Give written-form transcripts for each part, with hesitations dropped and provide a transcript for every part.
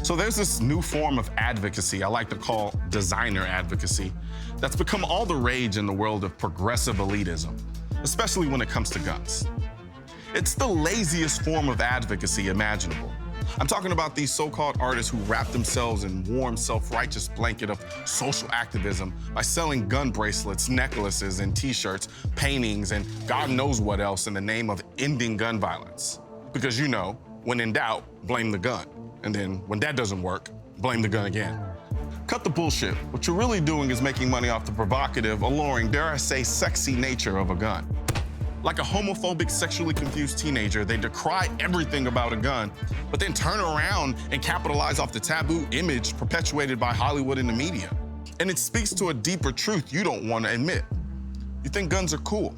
So there's this new form of advocacy I like to call designer advocacy that's become all the rage in the world of progressive elitism, especially when it comes to guns. It's the laziest form of advocacy imaginable. I'm talking about these so-called artists who wrap themselves in warm, self-righteous blanket of social activism by selling gun bracelets, necklaces, and t-shirts, paintings, and God knows what else in the name of ending gun violence. Because you know, when in doubt, blame the gun. And then when that doesn't work, blame the gun again. Cut the bullshit. What you're really doing is making money off the provocative, alluring, dare I say, sexy nature of a gun. Like a homophobic, sexually confused teenager, they decry everything about a gun, but then turn around and capitalize off the taboo image perpetuated by Hollywood and the media. And it speaks to a deeper truth you don't want to admit. You think guns are cool.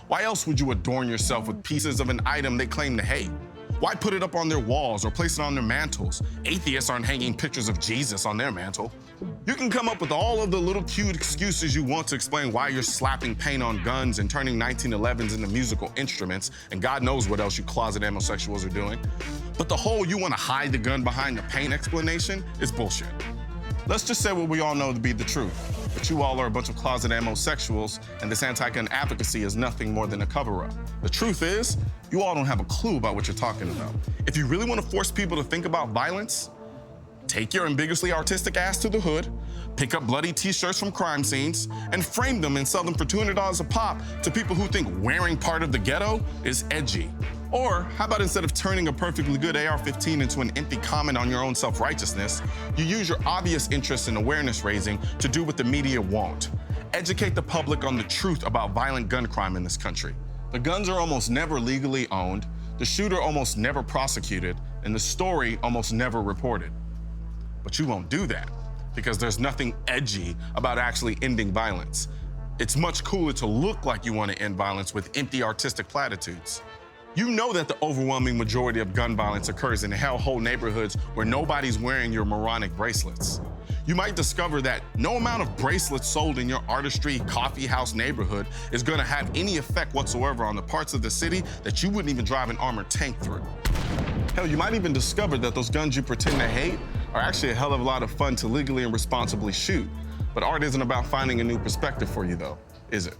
Why else would you adorn yourself with pieces of an item they claim to hate? Why put it up on their walls or place it on their mantles? Atheists aren't hanging pictures of Jesus on their mantle. You can come up with all of the little cute excuses you want to explain why you're slapping paint on guns and turning 1911s into musical instruments, and God knows what else you closet homosexuals are doing. But the whole you want to hide the gun behind the paint explanation is bullshit. Let's just say what we all know to be the truth, that you all are a bunch of closet homosexuals, and this anti-gun advocacy is nothing more than a cover-up. The truth is, you all don't have a clue about what you're talking about. If you really want to force people to think about violence, take your ambiguously artistic ass to the hood, pick up bloody t-shirts from crime scenes, and frame them and sell them for $200 a pop to people who think wearing part of the ghetto is edgy. Or how about instead of turning a perfectly good AR-15 into an empty comment on your own self-righteousness, you use your obvious interest in awareness raising to do what the media won't. Educate the public on the truth about violent gun crime in this country. The guns are almost never legally owned, the shooter almost never prosecuted, and the story almost never reported. But you won't do that because there's nothing edgy about actually ending violence. It's much cooler to look like you want to end violence with empty artistic platitudes. You know that the overwhelming majority of gun violence occurs in hellhole neighborhoods where nobody's wearing your moronic bracelets. You might discover that no amount of bracelets sold in your artistry coffee house neighborhood is gonna have any effect whatsoever on the parts of the city that you wouldn't even drive an armored tank through. Hell, you might even discover that those guns you pretend to hate are actually a hell of a lot of fun to legally and responsibly shoot. But art isn't about finding a new perspective for you though, is it?